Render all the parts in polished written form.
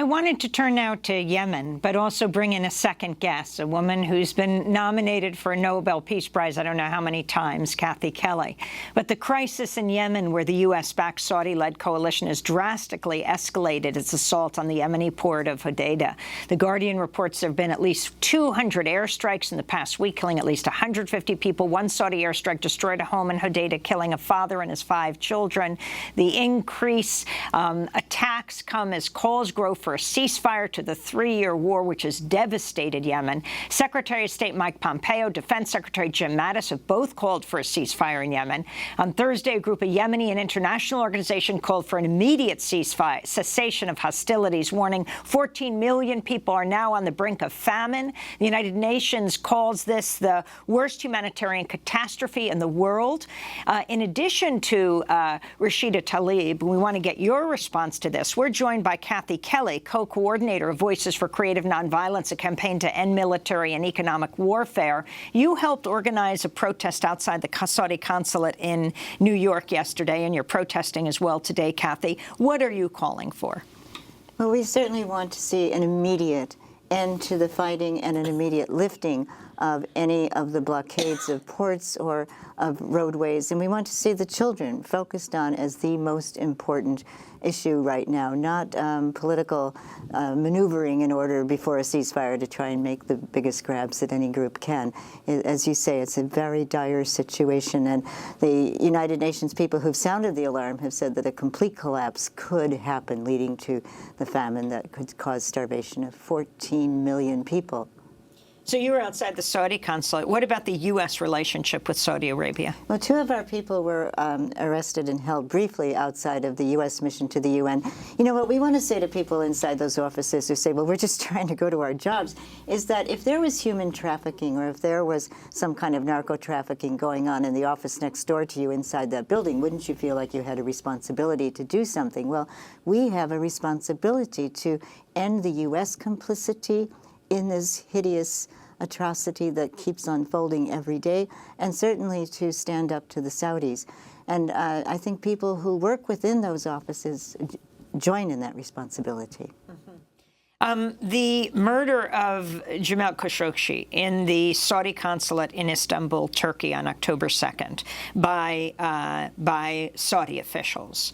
wanted to turn now to Yemen, but also bring in a second guest, a woman who's been nominated for a Nobel Peace Prize, I don't know how many times, Kathy Kelly. But the crisis in Yemen, where the U.S.-backed Saudi-led coalition has drastically escalated its assault on the Yemeni port of Hodeidah. The Guardian reports there have been at least 200 airstrikes in the past week, killing at least 150 people. One Saudi airstrike destroyed a home in Hodeidah, killing a father and his 5 children. The increase attacks come as calls grow for a ceasefire to the 3-year war, which has devastated Yemen. Secretary of State Mike Pompeo, Defense Secretary Jim Mattis have both called for a ceasefire in Yemen. On Thursday, a group of Yemeni and international organizations called for an immediate cessation of hostilities, warning 14 million people are now on the brink of famine. The United Nations calls this the worst humanitarian catastrophe in the world. In addition to Rashida Tlaib, we want to get your response to this. We're joined by Kathy Kelly, co-coordinator of Voices for Creative Nonviolence, a campaign to end military and economic warfare. You helped organize a protest outside the Saudi consulate in New York yesterday, and you're protesting as well today, Kathy. What are you calling for? Well, we certainly want to see an immediate end to the fighting and an immediate lifting of any of the blockades of ports or of roadways. And we want to see the children focused on as the most important issue right now, not political maneuvering in order before a ceasefire to try and make the biggest grabs that any group can. As you say, it's a very dire situation, and the United Nations people who've sounded the alarm have said that a complete collapse could happen, leading to the famine that could cause starvation of 14 million people. So you were outside the Saudi consulate. What about the U.S. relationship with Saudi Arabia? Well, 2 of our people were arrested and held briefly outside of the U.S. mission to the UN. You know, what we want to say to people inside those offices who say, well, we're just trying to go to our jobs, is that if there was human trafficking or if there was some kind of narco-trafficking going on in the office next door to you inside that building, wouldn't you feel like you had a responsibility to do something? Well, we have a responsibility to end the U.S. complicity in this hideous atrocity that keeps unfolding every day, and certainly to stand up to the Saudis. And I think people who work within those offices join in that responsibility. The murder of Jamal Khashoggi in the Saudi consulate in Istanbul, Turkey on October 2nd by Saudi officials.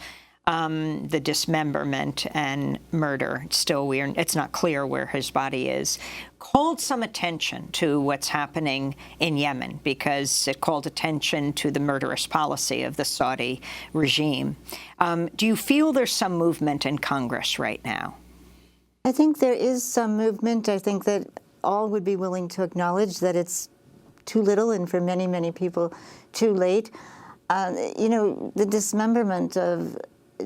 The dismemberment and murder, it's not clear where his body is, called some attention to what's happening in Yemen, because it called attention to the murderous policy of the Saudi regime. Do you feel there's some movement in Congress right now? I think there is some movement. I think that all would be willing to acknowledge that it's too little, and for many, many people, too late. You know, the dismemberment of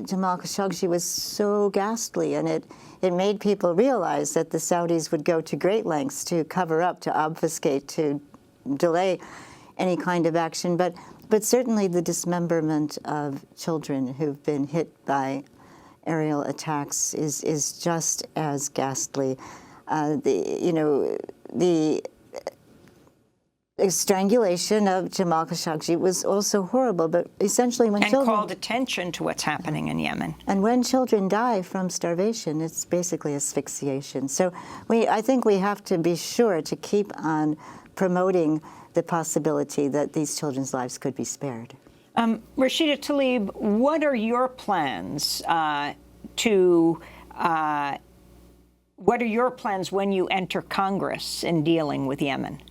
Jamal Khashoggi was so ghastly, and it made people realize that the Saudis would go to great lengths to cover up, to obfuscate, to delay any kind of action. But certainly the dismemberment of children who've been hit by aerial attacks is just as ghastly. The strangulation of Jamal Khashoggi was also horrible, but essentially when children... called attention to what's happening in Yemen. And when children die from starvation, it's basically asphyxiation. So I think we have to be sure to keep on promoting the possibility that these children's lives could be spared. Rashida Tlaib, what are your plans what are your plans when you enter Congress in dealing with Yemen?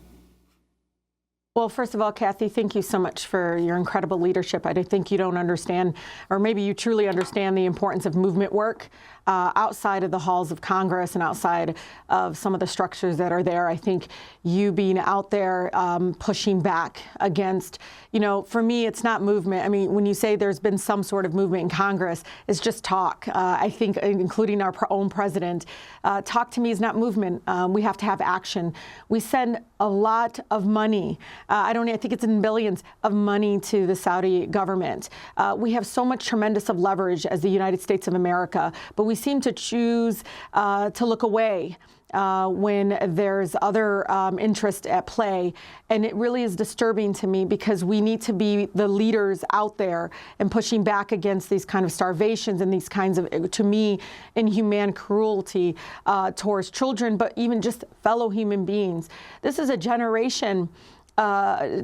Well, first of all, Kathy, thank you so much for your incredible leadership. I think you don't understand, or maybe you truly understand, the importance of movement work outside of the halls of Congress and outside of some of the structures that are there. I think you being out there pushing back against, you know, for me, it's not movement. I mean, when you say there's been some sort of movement in Congress, it's just talk. I think, including our own president, talk to me is not movement. We have to have action. We send a lot of money. I think it's in billions of money to the Saudi government. We have so much tremendous of leverage as the United States of America, but we seem to choose to look away when there's other interest at play. And it really is disturbing to me, because we need to be the leaders out there and pushing back against these kind of starvations and these kinds of, to me, inhumane cruelty towards children, but even just fellow human beings. This is a generation.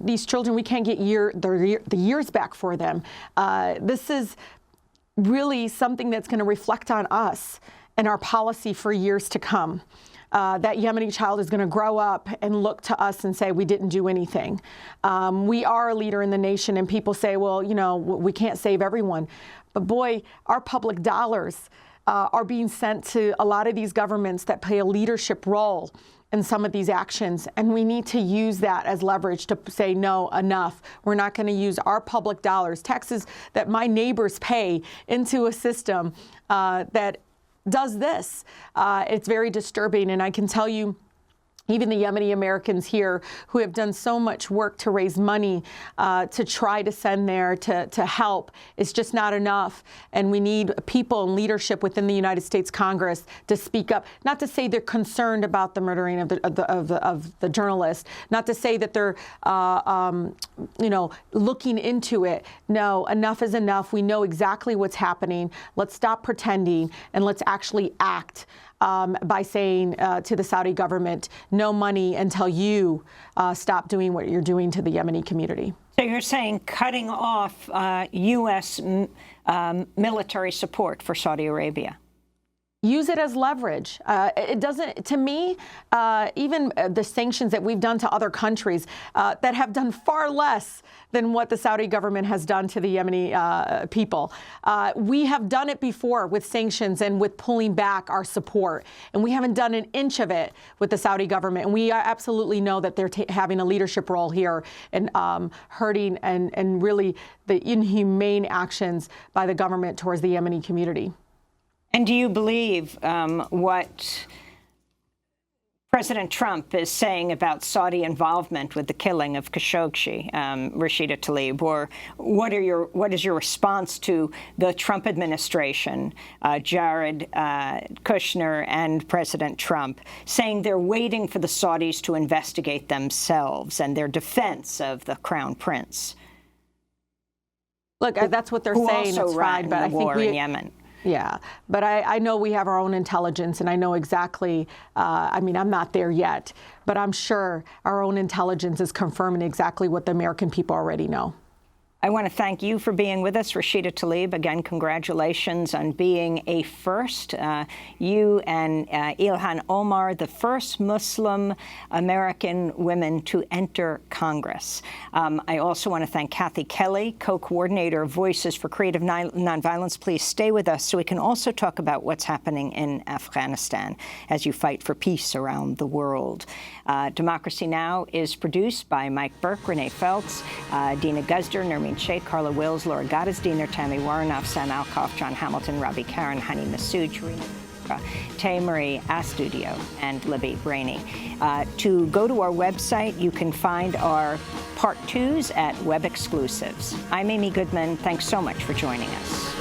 These children, we can't get the years back for them. This is really something that's going to reflect on us and our policy for years to come. That Yemeni child is going to grow up and look to us and say we didn't do anything. We are a leader in the nation, and people say, well, you know, we can't save everyone. But boy, our public dollars are being sent to a lot of these governments that play a leadership role in some of these actions, and we need to use that as leverage to say, no, enough. We're not going to use our public dollars, taxes that my neighbors pay, into a system that does this. It's very disturbing, and I can tell you, even the Yemeni Americans here who have done so much work to raise money to try to send there to help, it's just not enough. And we need people and leadership within the United States Congress to speak up, not to say they're concerned about the murdering of the journalist, not to say that they're looking into it. No, enough is enough. We know exactly what's happening. Let's stop pretending, and let's actually act. By saying to the Saudi government, no money until you stop doing what you're doing to the Yemeni community. So you're saying cutting off U.S. Military support for Saudi Arabia? Use it as leverage. It doesn't, to me, even the sanctions that we've done to other countries that have done far less than what the Saudi government has done to the Yemeni people. We have done it before with sanctions and with pulling back our support, and we haven't done an inch of it with the Saudi government. And we absolutely know that they're having a leadership role here in hurting and really the inhumane actions by the government towards the Yemeni community. And do you believe what President Trump is saying about Saudi involvement with the killing of Khashoggi, Rashida Tlaib, or what is your response to the Trump administration, Jared Kushner and President Trump, saying they're waiting for the Saudis to investigate themselves and their defense of the Crown Prince? Look, that's what they're saying. It's fine, but I think in Yemen. Yeah, but I know we have our own intelligence, and I know exactly, I'm not there yet, but I'm sure our own intelligence is confirming exactly what the American people already know. I want to thank you for being with us, Rashida Tlaib. Again, congratulations on being a first. You and Ilhan Omar, the first Muslim American women to enter Congress. I also want to thank Kathy Kelly, co-coordinator of Voices for Creative Nonviolence. Please stay with us so we can also talk about what's happening in Afghanistan as you fight for peace around the world. Democracy Now! Is produced by Mike Burke, Renee Feltz, Dina Guzder, Nermeen Sheikh, Carla Wills, Laura Gaddis, Diener, Tammy Warrenoff, Sam Alkoff, John Hamilton, Robbie Karen, Hani Masood, Tarina, Tay Marie Astudio, and Libby Brainy. To go to our website, you can find our Part 2s at Web Exclusives. I'm Amy Goodman. Thanks so much for joining us.